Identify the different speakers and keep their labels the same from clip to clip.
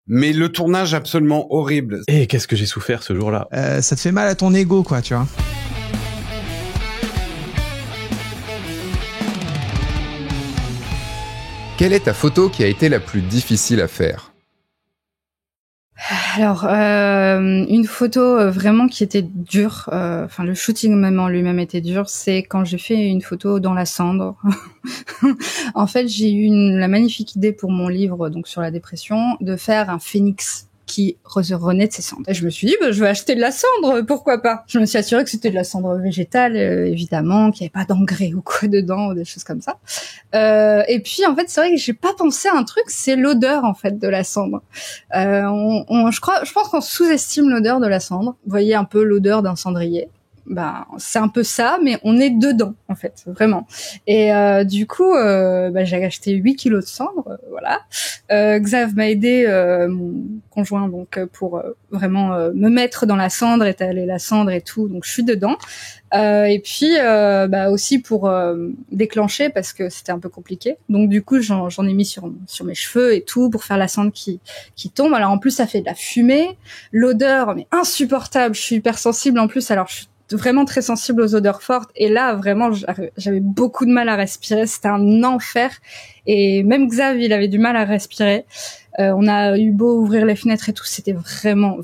Speaker 1: Mais le tournage absolument horrible.
Speaker 2: Et qu'est-ce que j'ai souffert ce jour-là.
Speaker 3: Ça te fait mal à ton ego, quoi, tu vois.
Speaker 4: Quelle est ta photo qui a été la plus difficile à faire ?
Speaker 5: Alors, une photo vraiment qui était dure, enfin le shooting même en lui-même était dur, c'est quand j'ai fait une photo dans la cendre. En fait, j'ai eu la magnifique idée pour mon livre donc sur la dépression de faire un phénix qui renaît de ses cendres. Et je me suis dit, je vais acheter de la cendre, pourquoi pas. Je me suis assurée que c'était de la cendre végétale, évidemment, qu'il n'y avait pas d'engrais ou quoi dedans, ou des choses comme ça. Et puis, en fait, c'est vrai que j'ai pas pensé à un truc, c'est l'odeur, en fait, de la cendre. Je pense qu'on sous-estime l'odeur de la cendre. Vous voyez un peu l'odeur d'un cendrier. C'est un peu ça, mais on est dedans, en fait, vraiment. Et du coup, j'ai acheté 8 kilos de cendre, voilà. Xav m'a aidé, mon conjoint, donc pour vraiment me mettre dans la cendre, étaler la cendre et tout, donc je suis dedans. Et puis aussi pour déclencher, parce que c'était un peu compliqué. Donc du coup, j'en ai mis sur mes cheveux et tout pour faire la cendre qui tombe. Alors en plus, ça fait de la fumée, l'odeur, mais insupportable. Je suis hypersensible en plus, alors je suis vraiment très sensible aux odeurs fortes, et là vraiment j'avais beaucoup de mal à respirer, c'était un enfer, et même Xav il avait du mal à respirer. On a eu beau ouvrir les fenêtres et tout, c'était vraiment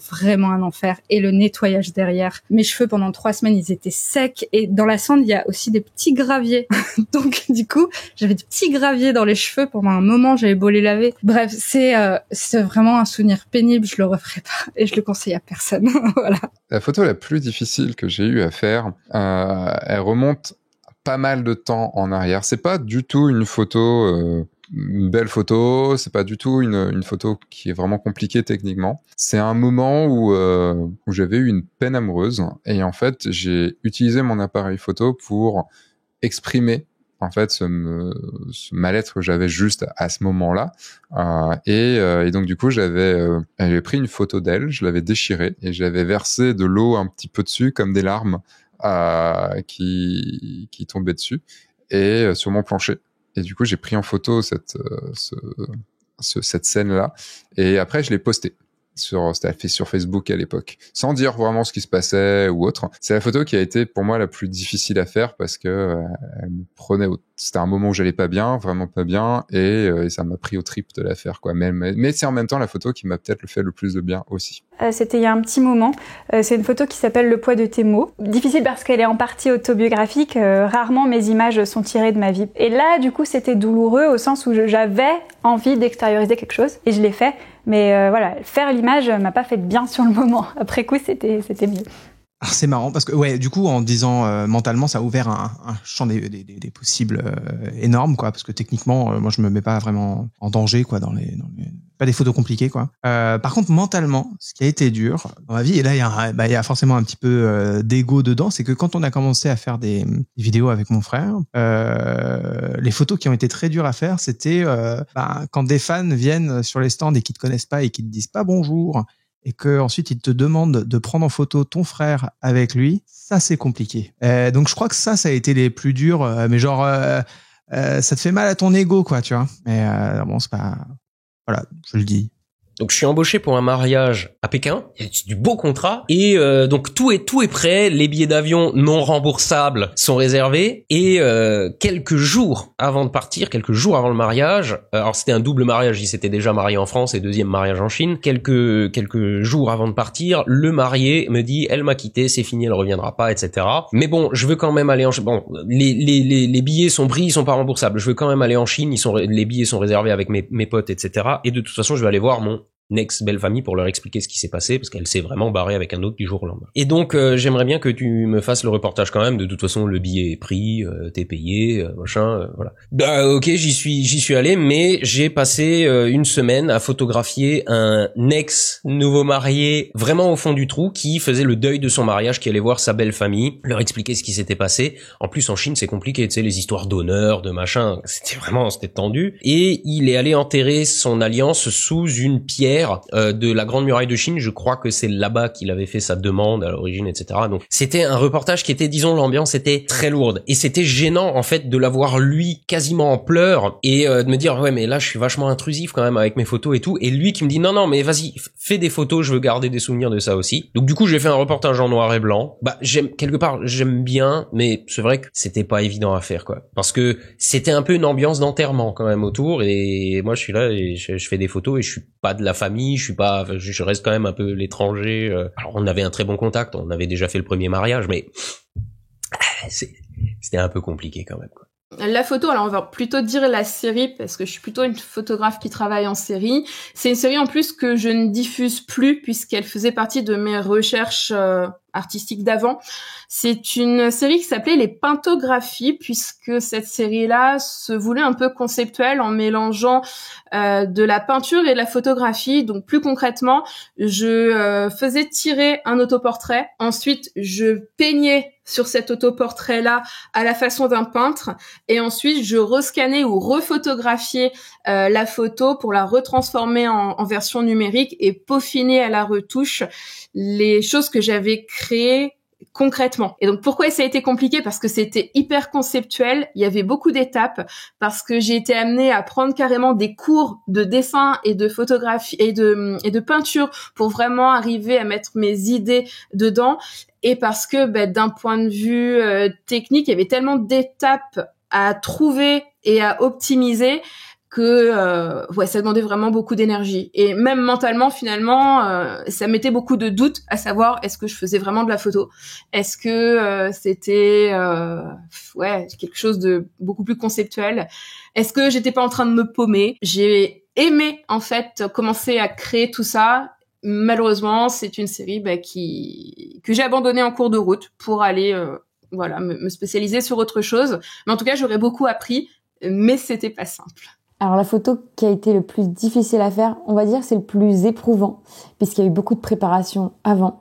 Speaker 5: un enfer. Et le nettoyage derrière, mes cheveux pendant 3 semaines ils étaient secs, et dans la cendre il y a aussi des petits graviers donc du coup j'avais des petits graviers dans les cheveux pendant un moment, j'avais beau les laver. Bref, c'est vraiment un souvenir pénible, je le referai pas et je le conseille à personne. Voilà.
Speaker 4: La photo la plus difficile que j'ai eu à faire, elle remonte pas mal de temps en arrière. C'est pas du tout une photo, une belle photo, c'est pas du tout une photo qui est vraiment compliquée techniquement. C'est un moment où j'avais eu une peine amoureuse, et en fait j'ai utilisé mon appareil photo pour exprimer en fait ce mal-être que j'avais juste à ce moment-là, et donc du coup j'avais pris une photo d'elle, je l'avais déchirée et j'avais versé de l'eau un petit peu dessus comme des larmes qui tombaient dessus, et sur mon plancher. Et du coup j'ai pris en photo cette scène-là, et après je l'ai postée. C'était fait sur Facebook à l'époque, sans dire vraiment ce qui se passait ou autre. C'est la photo qui a été pour moi la plus difficile à faire, parce que elle me prenait c'était un moment où j'allais pas bien, vraiment pas bien, et ça m'a pris aux tripes de la faire, quoi. Mais c'est en même temps la photo qui m'a peut-être fait le plus de bien aussi.
Speaker 6: C'était il y a un petit moment. C'est une photo qui s'appelle Le poids de tes mots. Difficile parce qu'elle est en partie autobiographique. Rarement mes images sont tirées de ma vie. Et là, du coup, c'était douloureux au sens où j'avais envie d'extérioriser quelque chose, et je l'ai fait. Mais voilà, faire l'image m'a pas fait de bien sur le moment. Après coup, c'était mieux.
Speaker 3: Alors c'est marrant parce que du coup en disant mentalement, ça a ouvert un champ des possibles énorme, quoi, parce que techniquement moi je me mets pas vraiment en danger, quoi, dans les pas des photos compliquées, quoi. Par contre mentalement, ce qui a été dur dans ma vie, et là il y a forcément un petit peu d'ego dedans, c'est que quand on a commencé à faire des vidéos avec mon frère, les photos qui ont été très dures à faire, c'était quand des fans viennent sur les stands et qui te connaissent pas et qui te disent pas bonjour, et que ensuite il te demande de prendre en photo ton frère avec lui, ça c'est compliqué. Donc je crois que ça a été les plus durs, mais genre ça te fait mal à ton ego, quoi, tu vois. Mais bon, c'est pas, voilà, je le dis.
Speaker 7: Donc je suis embauché pour un mariage à Pékin, c'est du beau contrat, et donc tout est prêt, les billets d'avion non remboursables sont réservés, et quelques jours avant le mariage, alors c'était un double mariage, il s'était déjà marié en France et deuxième mariage en Chine, quelques jours avant de partir, le marié me dit elle m'a quitté, c'est fini, elle reviendra pas, etc. Mais bon, je veux quand même aller en Chine. Bon, les billets sont pris, ils sont pas remboursables, je veux quand même aller en Chine, les billets sont réservés avec mes potes, etc. Et de toute façon je vais aller voir mon ex-belle famille pour leur expliquer ce qui s'est passé, parce qu'elle s'est vraiment barrée avec un autre du jour au lendemain. Et donc j'aimerais bien que tu me fasses le reportage quand même. De toute façon le billet est pris, t'es payé, machin, voilà. Bah ok, j'y suis allé, mais j'ai passé une semaine à photographier un ex nouveau marié vraiment au fond du trou, qui faisait le deuil de son mariage, qui allait voir sa belle famille, leur expliquer ce qui s'était passé. En plus en Chine c'est compliqué, tu sais, les histoires d'honneur, de machin, c'était tendu. Et il est allé enterrer son alliance sous une pierre guerre de la Grande Muraille de Chine. Je crois que c'est là-bas qu'il avait fait sa demande à l'origine, etc. Donc c'était un reportage qui était, disons, l'ambiance était très lourde et c'était gênant en fait de l'avoir lui quasiment en pleurs et de me dire ouais mais là je suis vachement intrusif quand même avec mes photos et tout, et lui qui me dit non mais vas-y fais des photos, je veux garder des souvenirs de ça aussi. Donc du coup j'ai fait un reportage en noir et blanc. J'aime bien, mais c'est vrai que c'était pas évident à faire quoi, parce que c'était un peu une ambiance d'enterrement quand même autour, et moi je suis là et je fais des photos et je suis pas de la famille, je reste quand même un peu l'étranger. Alors on avait un très bon contact, on avait déjà fait le premier mariage, mais c'était un peu compliqué quand même quoi.
Speaker 2: La photo, alors on va plutôt dire la série, parce que je suis plutôt une photographe qui travaille en série. C'est une série en plus que je ne diffuse plus, puisqu'elle faisait partie de mes recherches artistiques d'avant. C'est une série qui s'appelait Les Pintographies, puisque cette série-là se voulait un peu conceptuelle en mélangeant de la peinture et de la photographie. Donc plus concrètement, je faisais tirer un autoportrait, ensuite je peignais sur cet autoportrait-là à la façon d'un peintre, et ensuite je rescannais ou refotographiais la photo pour la retransformer en version numérique et peaufiner à la retouche les choses que j'avais créées concrètement. Et donc pourquoi ça a été compliqué? Parce que c'était hyper conceptuel, il y avait beaucoup d'étapes, parce que j'ai été amenée à prendre carrément des cours de dessin et de photographie et de peinture pour vraiment arriver à mettre mes idées dedans, et parce que d'un point de vue technique, il y avait tellement d'étapes à trouver et à optimiser que ça demandait vraiment beaucoup d'énergie, et même mentalement finalement ça mettait beaucoup de doutes, à savoir est-ce que je faisais vraiment de la photo, est-ce que c'était quelque chose de beaucoup plus conceptuel, est-ce que j'étais pas en train de me paumer. J'ai aimé en fait commencer à créer tout ça. Malheureusement c'est une série que j'ai abandonnée en cours de route pour aller me spécialiser sur autre chose, mais en tout cas j'aurais beaucoup appris, mais c'était pas simple.
Speaker 8: Alors la photo qui a été le plus difficile à faire, on va dire c'est le plus éprouvant, puisqu'il y a eu beaucoup de préparation avant.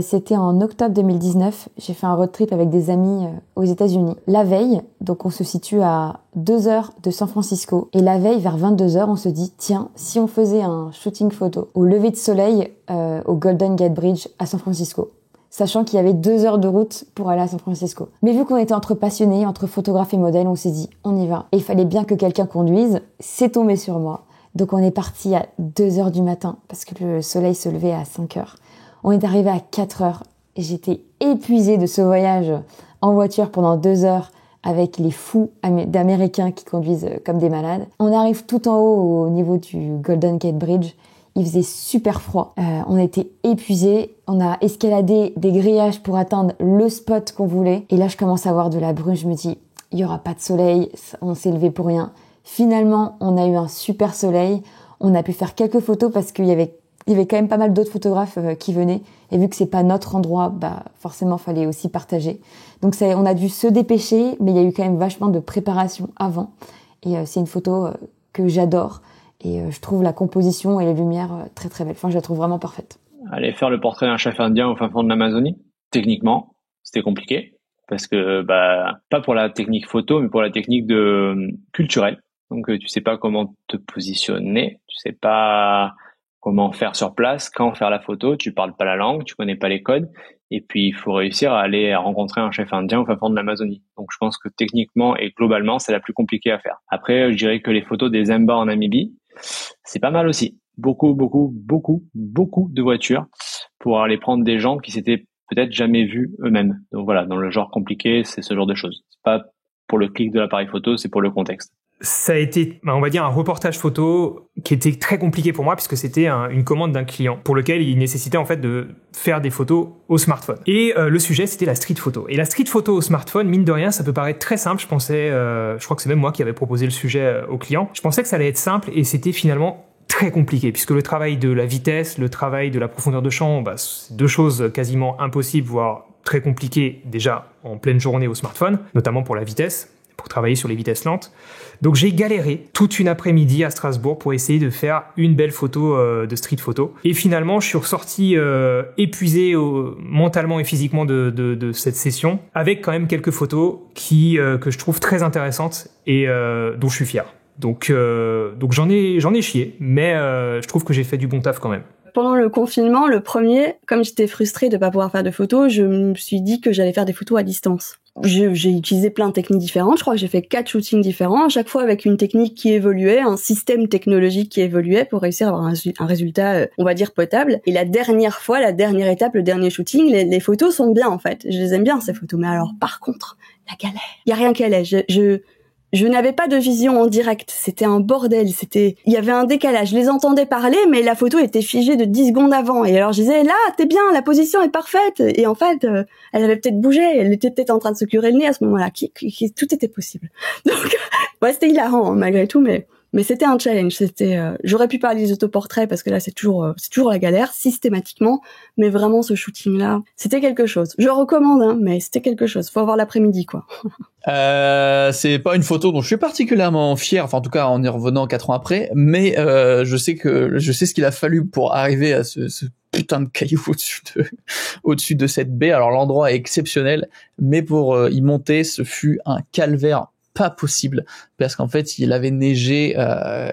Speaker 8: C'était en octobre 2019, j'ai fait un road trip avec des amis aux États-Unis. La veille, donc on se situe à 2 heures de San Francisco, et la veille vers 22 heures, on se dit tiens, si on faisait un shooting photo au lever de soleil au Golden Gate Bridge à San Francisco, sachant qu'il y avait 2 heures de route pour aller à San Francisco. Mais vu qu'on était entre passionnés, entre photographes et modèles, on s'est dit, on y va. Et il fallait bien que quelqu'un conduise. C'est tombé sur moi. Donc on est parti à 2 heures du matin, parce que le soleil se levait à 5 heures. On est arrivé à 4 heures, et j'étais épuisée de ce voyage en voiture pendant 2 heures, avec les fous d'Américains qui conduisent comme des malades. On arrive tout en haut au niveau du Golden Gate Bridge. Il faisait super froid. On était épuisés. On a escaladé des grillages pour atteindre le spot qu'on voulait. Et là, je commence à avoir de la brume. Je me dis, il y aura pas de soleil. On s'est levé pour rien. Finalement, on a eu un super soleil. On a pu faire quelques photos parce qu'il y avait quand même pas mal d'autres photographes qui venaient. Et vu que c'est pas notre endroit, forcément, fallait aussi partager. Donc on a dû se dépêcher, mais il y a eu quand même vachement de préparation avant. Et c'est une photo que j'adore. Et je trouve la composition et les lumières très très belles. Enfin, je la trouve vraiment parfaite.
Speaker 9: Aller faire le portrait d'un chef indien au fin fond de l'Amazonie, techniquement, c'était compliqué. Parce que, pas pour la technique photo, mais pour la technique culturelle. Donc, tu sais pas comment te positionner, tu sais pas comment faire sur place, quand faire la photo, tu parles pas la langue, tu connais pas les codes. Et puis, il faut réussir à aller rencontrer un chef indien au fin fond de l'Amazonie. Donc, je pense que techniquement et globalement, c'est la plus compliquée à faire. Après, je dirais que les photos des Zemba en Namibie, c'est pas mal aussi. Beaucoup de voitures pour aller prendre des gens qui s'étaient peut-être jamais vus eux-mêmes. Donc voilà, dans le genre compliqué, c'est ce genre de choses. C'est pas pour le clic de l'appareil photo, c'est pour le contexte.
Speaker 10: Ça a été, on va dire, un reportage photo qui était très compliqué pour moi puisque c'était une commande d'un client pour lequel il nécessitait en fait de faire des photos au smartphone. Et le sujet, c'était la street photo. Et la street photo au smartphone, mine de rien, ça peut paraître très simple. Je pensais, je crois que c'est même moi qui avais proposé le sujet au client. Je pensais que ça allait être simple et c'était finalement très compliqué puisque le travail de la vitesse, le travail de la profondeur de champ, c'est deux choses quasiment impossibles, voire très compliquées déjà en pleine journée au smartphone, notamment pour la vitesse, pour travailler sur les vitesses lentes. Donc j'ai galéré toute une après-midi à Strasbourg pour essayer de faire une belle photo de street photo. Et finalement, je suis ressorti épuisé mentalement et physiquement de cette session, avec quand même quelques photos que je trouve très intéressantes et dont je suis fier. Donc j'en ai chié, mais je trouve que j'ai fait du bon taf quand même.
Speaker 11: Pendant le confinement, le premier, comme j'étais frustrée de pas pouvoir faire de photos, je me suis dit que j'allais faire des photos à distance. J'ai utilisé plein de techniques différentes. Je crois que j'ai fait 4 shootings différents, à chaque fois avec une technique qui évoluait, un système technologique qui évoluait pour réussir à avoir un résultat, on va dire, potable. Et la dernière étape, le dernier shooting, les photos sont bien, en fait. Je les aime bien, ces photos. Mais alors, par contre, la galère. Il y a rien qu'elle est. Je n'avais pas de vision en direct, c'était un bordel, il y avait un décalage, je les entendais parler, mais la photo était figée de 10 secondes avant, et alors je disais, là, t'es bien, la position est parfaite, et en fait, elle avait peut-être bougé, elle était peut-être en train de se curer le nez à ce moment-là, tout était possible. Donc, ouais, c'était hilarant, malgré tout, mais c'était un challenge, j'aurais pu parler des autoportraits, parce que là, c'est toujours la galère, systématiquement, mais vraiment, ce shooting-là, c'était quelque chose. Je recommande, hein, mais c'était quelque chose, faut avoir l'après-midi, quoi.
Speaker 12: C'est pas une photo dont je suis particulièrement fier, enfin en tout cas en y revenant 4 ans après, mais je sais ce qu'il a fallu pour arriver à ce putain de caillou au-dessus de cette baie. Alors l'endroit est exceptionnel, mais pour y monter, ce fut un calvaire pas possible, parce qu'en fait il avait neigé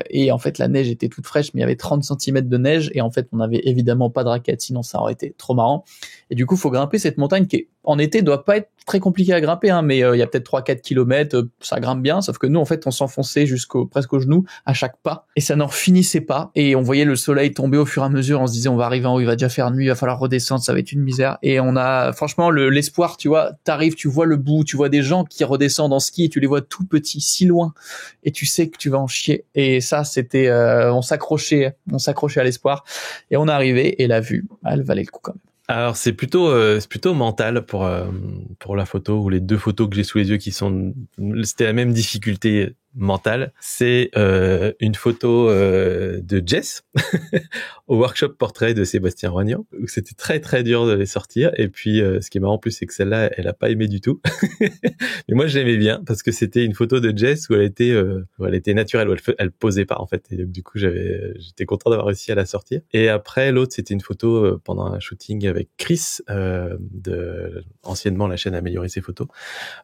Speaker 12: et en fait la neige était toute fraîche, mais il y avait 30 cm de neige et en fait on n'avait évidemment pas de raquettes, sinon ça aurait été trop marrant. Et du coup faut grimper cette montagne qui en été doit pas être très compliqué à grimper, hein, mais il y a peut-être 3-4 km, ça grimpe bien, sauf que nous en fait on s'enfonçait presque aux genoux à chaque pas et ça n'en finissait pas, et on voyait le soleil tomber au fur et à mesure, on se disait on va arriver en haut, il va déjà faire nuit, il va falloir redescendre, ça va être une misère. Et on a franchement l'espoir, tu vois, t'arrives, tu vois le bout, tu vois des gens qui redescendent en ski et tu les vois tout petits, si loin, et tu sais que tu vas en chier. Et ça c'était on s'accrochait à l'espoir et on est arrivé, et la vue, elle valait le coup quand même.
Speaker 13: Alors c'est plutôt mental pour la photo, ou les 2 photos que j'ai sous les yeux c'était la même difficulté mentale. C'est une photo de Jess au workshop portrait de Sébastien Roignan, où c'était très très dur de les sortir. Et puis ce qui est marrant en plus, c'est que celle-là elle a pas aimé du tout. Mais moi je l'aimais bien parce que c'était une photo de Jess où elle était naturelle, où elle posait pas en fait, et donc du coup j'étais content d'avoir réussi à la sortir. Et après l'autre, c'était une photo pendant un shooting avec Chris de anciennement la chaîne Améliorer ses photos,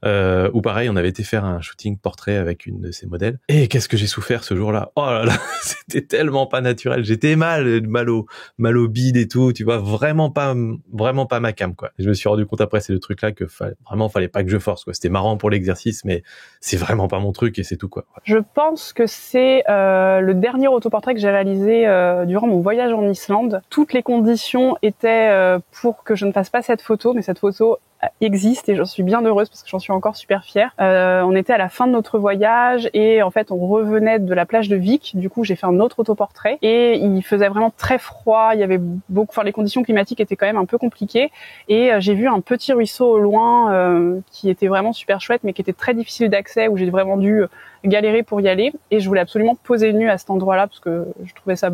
Speaker 13: où pareil on avait été faire un shooting portrait avec une de ses modèles, et qu'est-ce que j'ai souffert ce jour-là. Oh là là, c'était tellement pas naturel, j'étais mal au bide et tout, tu vois, vraiment pas ma cam, quoi. Et je me suis rendu compte après, c'est le truc là que fallait pas que je force, quoi. C'était marrant pour l'exercice, mais c'est vraiment pas mon truc, et c'est tout, quoi.
Speaker 14: Je pense que c'est le dernier autoportrait que j'ai réalisé durant mon voyage en Islande. Toutes les conditions étaient pour que je ne fasse pas cette photo, mais cette photo existe et j'en suis bien heureuse parce que j'en suis encore super fière. On était à la fin de notre voyage et en fait on revenait de la plage de Vic. Du coup j'ai fait un autre autoportrait et il faisait vraiment très froid. Il y avait les conditions climatiques étaient quand même un peu compliquées et j'ai vu un petit ruisseau au loin qui était vraiment super chouette, mais qui était très difficile d'accès, où j'ai vraiment dû galérer pour y aller, et je voulais absolument poser nue à cet endroit-là parce que je trouvais ça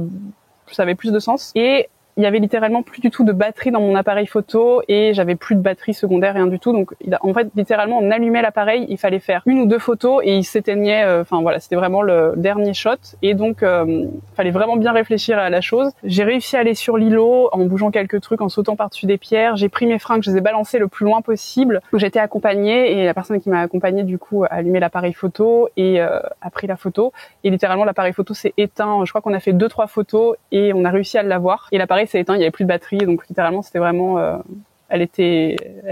Speaker 14: avait plus de sens. Et il y avait littéralement plus du tout de batterie dans mon appareil photo et j'avais plus de batterie secondaire, rien du tout. Donc, en fait, littéralement, on allumait l'appareil, il fallait faire 1 ou 2 photos et il s'éteignait. Enfin voilà, c'était vraiment le dernier shot. Et donc, fallait vraiment bien réfléchir à la chose. J'ai réussi à aller sur l'îlot en bougeant quelques trucs, en sautant par-dessus des pierres. J'ai pris mes fringues, je les ai balancées le plus loin possible. Donc, j'étais accompagnée et la personne qui m'a accompagnée, du coup, a allumé l'appareil photo et a pris la photo. Et littéralement, l'appareil photo s'est éteint. Je crois qu'on a fait 2-3 photos et on a réussi à l'avoir. Et l'appareil s'est éteint, il y avait plus de batterie, donc littéralement c'était vraiment elle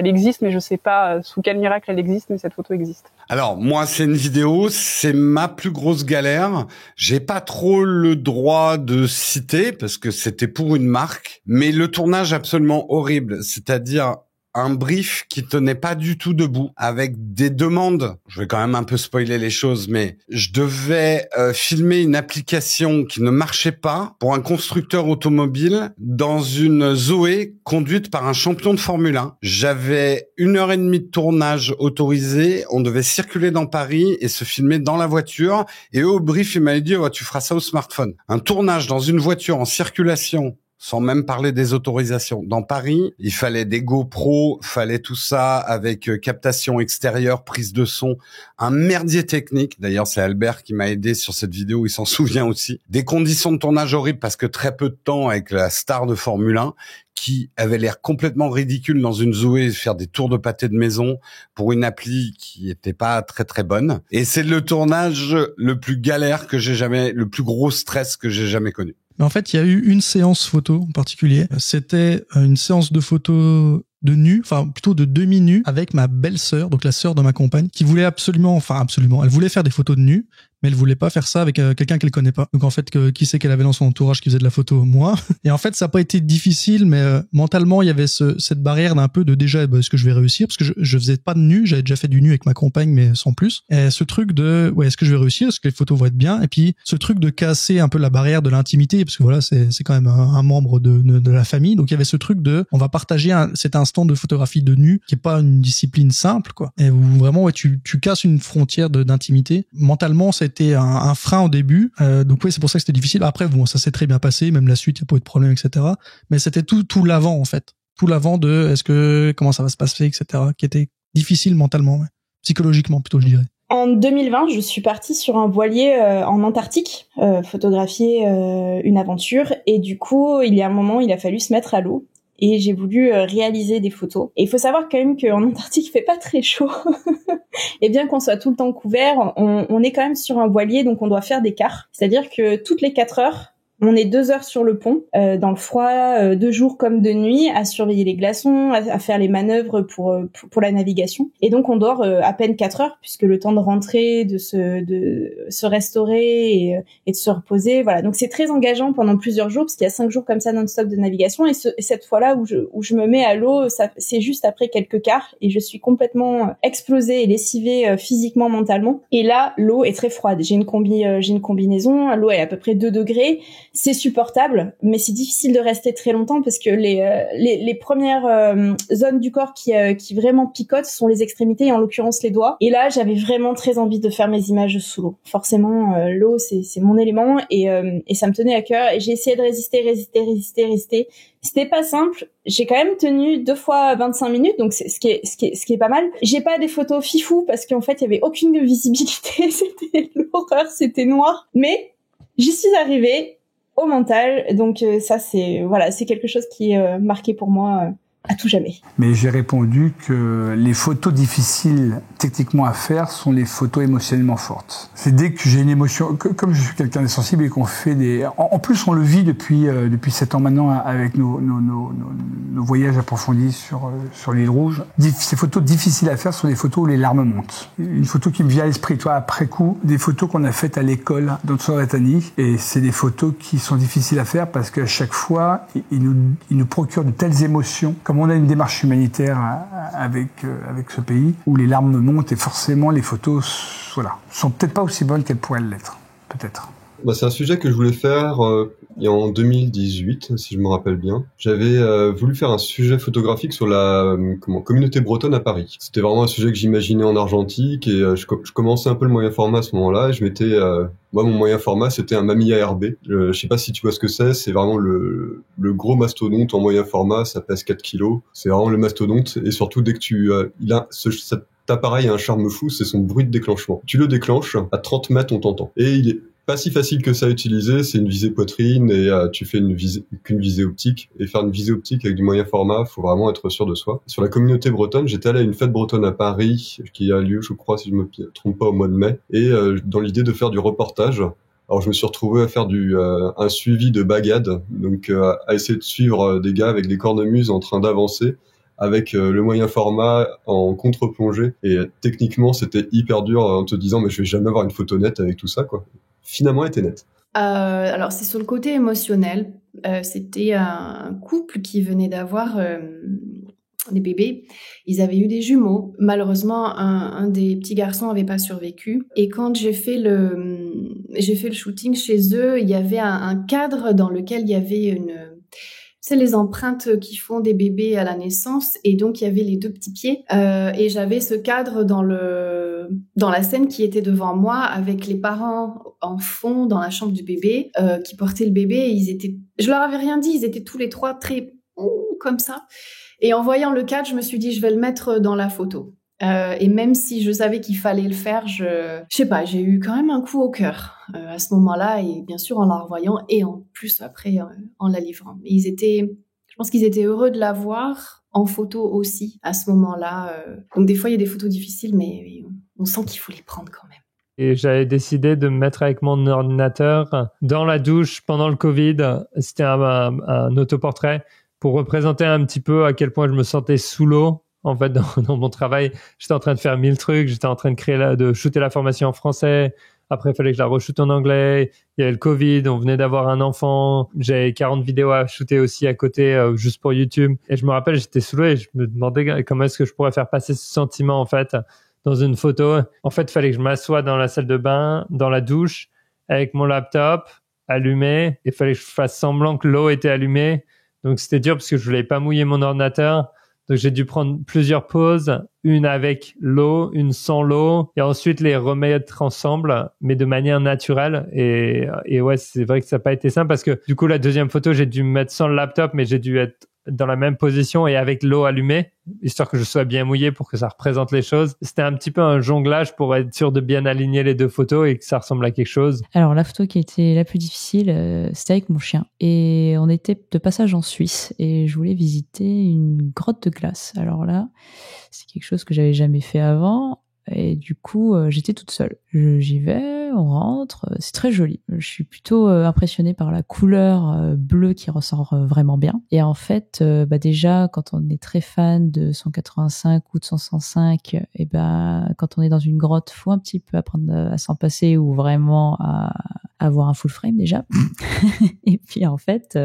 Speaker 14: existe, mais je sais pas sous quel miracle elle existe, mais cette photo existe.
Speaker 1: Alors moi c'est une vidéo, c'est ma plus grosse galère. J'ai pas trop le droit de citer parce que c'était pour une marque, mais le tournage absolument horrible, c'est-à-dire un brief qui tenait pas du tout debout, avec des demandes. Je vais quand même un peu spoiler les choses, mais je devais filmer une application qui ne marchait pas pour un constructeur automobile dans une Zoé conduite par un champion de Formule 1. J'avais 1h30 de tournage autorisé. On devait circuler dans Paris et se filmer dans la voiture. Et au brief, il m'avait dit, oh, tu feras ça au smartphone. Un tournage dans une voiture en circulation sans même parler des autorisations. Dans Paris, il fallait des GoPro, fallait tout ça avec captation extérieure, prise de son, un merdier technique. D'ailleurs, c'est Albert qui m'a aidé sur cette vidéo, il s'en souvient aussi. Des conditions de tournage horribles parce que très peu de temps avec la star de Formule 1 qui avait l'air complètement ridicule dans une Zoé, faire des tours de pâté de maison pour une appli qui était pas très très bonne. Et c'est le tournage le plus galère que j'ai jamais, le plus gros stress que j'ai jamais connu.
Speaker 15: Mais en fait, il y a eu une séance photo en particulier. C'était une séance de photos de nu, enfin plutôt de demi-nu, avec ma belle-sœur, donc la sœur de ma compagne, qui voulait absolument, elle voulait faire des photos de nu, mais elle voulait pas faire ça avec quelqu'un qu'elle connaît pas. Donc en fait, qui c'est qu'elle avait dans son entourage qui faisait de la photo? Moi. Et en fait, ça a pas été difficile, mais mentalement, il y avait cette barrière d'un peu de déjà, est-ce que je vais réussir? Parce que je faisais pas de nu, j'avais déjà fait du nu avec ma compagne, mais sans plus. Et ce truc de, est-ce que je vais réussir? Est-ce que les photos vont être bien? Et puis, ce truc de casser un peu la barrière de l'intimité, parce que voilà, c'est quand même un membre de la famille. Donc il y avait ce truc de, on va partager cet instant de photographie de nu, qui est pas une discipline simple, quoi. Et où vraiment, tu casses une frontière d'intimité. Mentalement, c'était un frein au début. Donc oui, c'est pour ça que c'était difficile. Après, bon, ça s'est très bien passé, même la suite, il n'y a pas eu de problème, etc. Mais c'était tout l'avant, en fait. Tout l'avant de comment ça va se passer, etc. qui était difficile mentalement, psychologiquement plutôt, je dirais.
Speaker 6: En 2020, je suis partie sur un voilier en Antarctique, photographier une aventure. Et du coup, il y a un moment, il a fallu se mettre à l'eau. Et j'ai voulu réaliser des photos. Et il faut savoir quand même qu'en Antarctique, il fait pas très chaud. Et bien qu'on soit tout le temps couvert, on est quand même sur un voilier, donc on doit faire des quarts. C'est-à-dire que toutes les 4 heures, on est 2 heures sur le pont, dans le froid, de jour comme de nuit, à surveiller les glaçons, à faire les manœuvres pour la navigation. Et donc on dort à peine 4 heures, puisque le temps de rentrer, de se restaurer et de se reposer, voilà. Donc c'est très engageant pendant plusieurs jours, parce qu'il y a 5 jours comme ça non-stop de navigation. Et cette fois-là où je me mets à l'eau, c'est juste après quelques quarts, et je suis complètement explosée et lessivée physiquement, mentalement. Et là, l'eau est très froide. J'ai une combinaison, l'eau est à peu près 2 degrés. C'est supportable, mais c'est difficile de rester très longtemps parce que les premières zones du corps qui vraiment picotent sont les extrémités, et en l'occurrence les doigts. Et là, j'avais vraiment très envie de faire mes images sous l'eau. Forcément, l'eau, c'est mon élément, et ça me tenait à cœur. Et j'ai essayé de résister. C'était pas simple. J'ai quand même tenu 2 fois 25 minutes, donc c'est ce qui est pas mal. J'ai pas des photos fifou parce qu'en fait, il y avait aucune visibilité. C'était l'horreur, c'était noir. Mais j'y suis arrivée. Au mental, donc ça c'est quelque chose qui est marqué pour moi à tout jamais.
Speaker 16: Mais j'ai répondu que les photos difficiles techniquement à faire sont les photos émotionnellement fortes. C'est dès que j'ai une émotion, comme je suis quelqu'un de sensible et qu'on fait en plus on le vit depuis 7 ans maintenant avec nos voyages approfondis sur l'île Rouge. Ces photos difficiles à faire sont des photos où les larmes montent. Une photo qui me vient à l'esprit, toi, après coup, des photos qu'on a faites à l'école dans Tsoratani, et c'est des photos qui sont difficiles à faire parce qu'à chaque fois, ils nous procurent de telles émotions. Comme on a une démarche humanitaire avec ce pays, où les larmes montent, et forcément les photos, sont peut-être pas aussi bonnes qu'elles pourraient l'être, peut-être.
Speaker 17: C'est un sujet que je voulais faire en 2018, si je me rappelle bien. J'avais voulu faire un sujet photographique sur la communauté bretonne à Paris. C'était vraiment un sujet que j'imaginais en argentique, et je commençais un peu le moyen format à ce moment-là, et je m'étais... Moi, mon moyen format, c'était un Mamiya RB. Je sais pas si tu vois ce que c'est vraiment le gros mastodonte en moyen format, ça pèse 4 kilos. C'est vraiment le mastodonte, et surtout dès que cet appareil a un charme fou, c'est son bruit de déclenchement. Tu le déclenches, à 30 mètres, on t'entend. Et il est pas si facile que ça à utiliser, c'est une visée poitrine, et tu fais qu'une visée optique. Et faire une visée optique avec du moyen format, faut vraiment être sûr de soi. Sur la communauté bretonne, j'étais allé à une fête bretonne à Paris, qui a lieu, je crois, si je me trompe pas, au mois de mai, et dans l'idée de faire du reportage. Alors je me suis retrouvé à faire un suivi de bagade, donc à essayer de suivre des gars avec des cornemuses en train d'avancer, avec le moyen format en contre-plongée, et techniquement c'était hyper dur en te disant mais je vais jamais avoir une photo nette avec tout ça, quoi. Finalement, elle était nette.
Speaker 18: Alors, c'est sur le côté émotionnel. C'était un couple qui venait d'avoir des bébés. Ils avaient eu des jumeaux. Malheureusement, un des petits garçons n'avait pas survécu. Et quand j'ai fait le shooting chez eux, il y avait un cadre dans lequel il y avait une c'est les empreintes qui font des bébés à la naissance, et donc il y avait les 2 petits pieds, et j'avais ce cadre dans la scène qui était devant moi avec les parents en fond dans la chambre du bébé qui portaient le bébé, et je leur avais rien dit, ils étaient tous les 3 très comme ça, et en voyant le cadre, je me suis dit je vais le mettre dans la photo. Et même si je savais qu'il fallait le faire, je sais pas, j'ai eu quand même un coup au cœur à ce moment-là, et bien sûr en la revoyant, et en plus après en la livrant. Mais je pense qu'ils étaient heureux de la voir en photo aussi à ce moment-là. Donc des fois il y a des photos difficiles, mais on sent qu'il faut les prendre quand même.
Speaker 19: Et j'avais décidé de me mettre avec mon ordinateur dans la douche pendant le Covid. C'était un autoportrait pour représenter un petit peu à quel point je me sentais sous l'eau. En fait, dans mon travail, j'étais en train de faire 1000 trucs. J'étais en train de shooter la formation en français. Après, il fallait que je la re-shoote en anglais. Il y avait le Covid. On venait d'avoir un enfant. J'avais 40 vidéos à shooter aussi à côté, juste pour YouTube. Et je me rappelle, j'étais sous l'eau et je me demandais comment est-ce que je pourrais faire passer ce sentiment, en fait, dans une photo. En fait, il fallait que je m'assoie dans la salle de bain, dans la douche, avec mon laptop allumé. Il fallait que je fasse semblant que l'eau était allumée. Donc, c'était dur parce que je voulais pas mouiller mon ordinateur. Donc, j'ai dû prendre plusieurs pauses, une avec l'eau, une sans l'eau, et ensuite les remettre ensemble, mais de manière naturelle. Et ouais, c'est vrai que ça n'a pas été simple parce que du coup, la deuxième photo, j'ai dû me mettre sans le laptop, mais j'ai dû être dans la même position et avec l'eau allumée, histoire que je sois bien mouillé pour que ça représente les choses. C'était un petit peu un jonglage pour être sûr de bien aligner les 2 photos et que ça ressemble à quelque chose.
Speaker 20: Alors la photo qui était la plus difficile, c'était avec mon chien. Et on était de passage en Suisse et je voulais visiter une grotte de glace. Alors là, c'est quelque chose que j'avais jamais fait avant. Et du coup, j'étais toute seule. J'y vais, on rentre, c'est très joli. Je suis plutôt impressionnée par la couleur bleue qui ressort vraiment bien. Et en fait, déjà, quand on est très fan de 185 ou de 105, et quand on est dans une grotte, faut un petit peu apprendre à s'en passer ou vraiment à avoir un full frame déjà. Et puis en fait,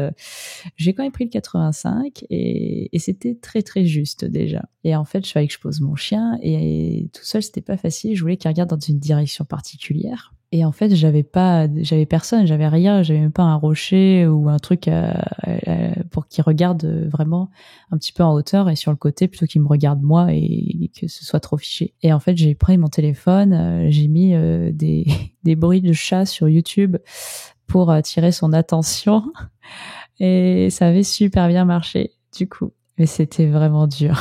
Speaker 20: j'ai quand même pris le 85 et c'était très très juste déjà. Et en fait, je fallait que je pose mon chien et tout seul, c'était pas facile. Je voulais qu'il regarde dans une direction particulière. Et en fait, j'avais personne, j'avais rien, j'avais même pas un rocher ou un truc pour qu'il regarde vraiment un petit peu en hauteur et sur le côté plutôt qu'il me regarde moi et que ce soit trop fiché. Et en fait, j'ai pris mon téléphone, j'ai mis des bruits de chat sur YouTube pour attirer son attention et ça avait super bien marché du coup. Mais c'était vraiment dur.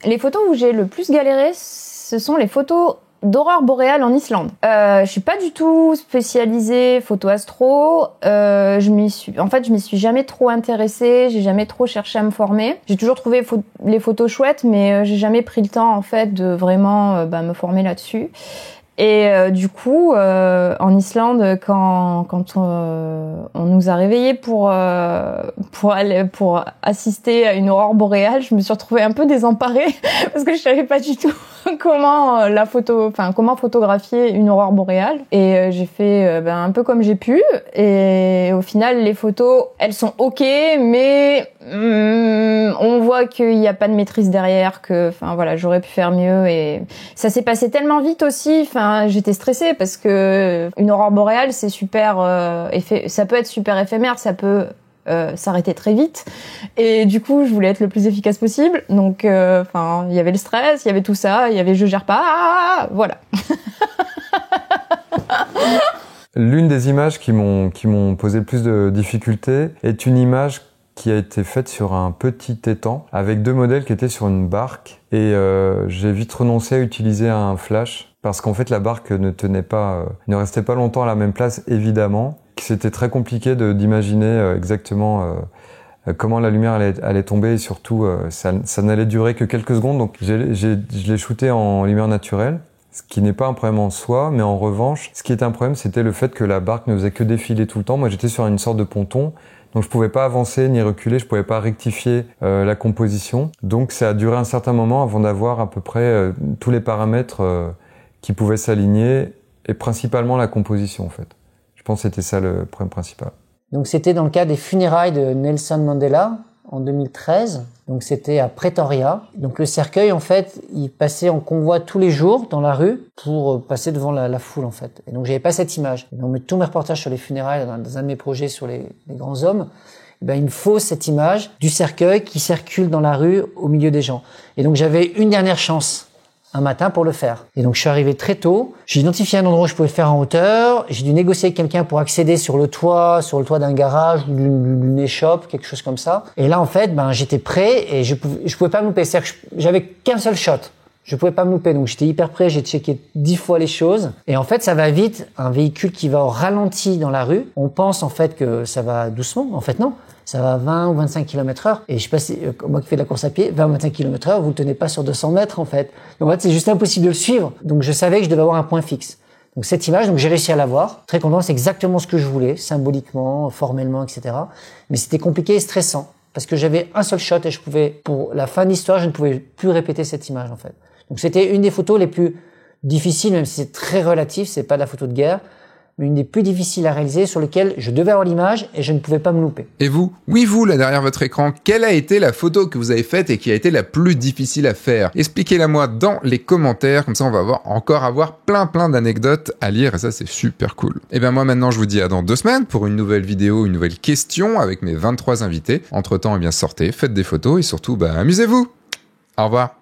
Speaker 21: Les photos où j'ai le plus galéré, ce sont les photos d'aurore boréale en Islande. Je suis pas du tout spécialisée photo astro. Je m'y suis jamais trop intéressée. J'ai jamais trop cherché à me former. J'ai toujours trouvé les photos chouettes, mais j'ai jamais pris le temps en fait de vraiment me former là-dessus. Et du coup, en Islande, quand on nous a réveillés pour assister à une aurore boréale, je me suis retrouvée un peu désemparée parce que je savais pas du tout comment photographier une aurore boréale. Et j'ai fait un peu comme j'ai pu. Et au final, les photos, elles sont ok, mais on voit qu'il n'y a pas de maîtrise derrière, que j'aurais pu faire mieux. Et ça s'est passé tellement vite aussi. J'étais stressée parce que une aurore boréale, c'est super ça peut être super éphémère, ça peut s'arrêter très vite. Et du coup, je voulais être le plus efficace possible. Donc il y avait le stress, il y avait tout ça, il y avait je gère pas, voilà.
Speaker 22: L'une des images qui m'ont posé le plus de difficultés est une image qui a été faite sur un petit étang avec 2 modèles qui étaient sur une barque et j'ai vite renoncé à utiliser un flash parce qu'en fait la barque ne restait pas longtemps à la même place évidemment. C'était très compliqué d'imaginer exactement comment la lumière allait tomber et surtout ça n'allait durer que quelques secondes, donc je l'ai shooté en lumière naturelle. Ce qui n'est pas un problème en soi, mais en revanche, ce qui était un problème, c'était le fait que la barque ne faisait que défiler tout le temps. Moi, j'étais sur une sorte de ponton, donc je pouvais pas avancer ni reculer, je pouvais pas rectifier la composition. Donc ça a duré un certain moment avant d'avoir à peu près tous les paramètres qui pouvaient s'aligner, et principalement la composition en fait. Je pense que c'était ça le problème principal.
Speaker 23: Donc c'était dans le cas des funérailles de Nelson Mandela en 2013. Donc c'était à Pretoria. Donc le cercueil, en fait, il passait en convoi tous les jours dans la rue pour passer devant la foule, en fait. Et donc j'avais pas cette image. Et donc tous mes reportages sur les funérailles, dans un de mes projets sur les grands hommes, ben, il me faut cette image du cercueil qui circule dans la rue au milieu des gens. Et donc j'avais une dernière chance un matin pour le faire. Et donc je suis arrivé très tôt, j'ai identifié un endroit où je pouvais le faire en hauteur, j'ai dû négocier avec quelqu'un pour accéder sur le toit d'un garage ou d'une échoppe, quelque chose comme ça. Et là en fait, ben j'étais prêt et je pouvais pas me louper, c'est-à-dire que j'avais qu'un seul shot. Je pouvais pas me louper, donc j'étais hyper prêt, j'ai checké 10 fois les choses. Et en fait, ça va vite, un véhicule qui va au ralenti dans la rue, on pense en fait que ça va doucement, en fait non. Ça va 20 ou 25 km/h. Et je sais pas si, moi qui fais de la course à pied, 20 ou 25 km/h, vous le tenez pas sur 200 mètres, en fait. Donc, en fait, c'est juste impossible de le suivre. Donc, je savais que je devais avoir un point fixe. Donc, cette image, donc, j'ai réussi à l'avoir. Très content, c'est exactement ce que je voulais, symboliquement, formellement, etc. Mais c'était compliqué et stressant. Parce que j'avais un seul shot et je pouvais, pour la fin de l'histoire, je ne pouvais plus répéter cette image, en fait. Donc, c'était une des photos les plus difficiles, même si c'est très relatif, c'est pas de la photo de guerre, mais une des plus difficiles à réaliser, sur lesquelles je devais avoir l'image et je ne pouvais pas me louper.
Speaker 3: Et vous, oui vous, là derrière votre écran, quelle a été la photo que vous avez faite et qui a été la plus difficile à faire? Expliquez-la moi dans les commentaires, comme ça on va encore avoir plein d'anecdotes à lire et ça c'est super cool. Et bien moi maintenant je vous dis à dans 2 semaines pour une nouvelle vidéo, une nouvelle question avec mes 23 invités. Entre temps, eh bien sortez, faites des photos et surtout, amusez-vous. Au revoir.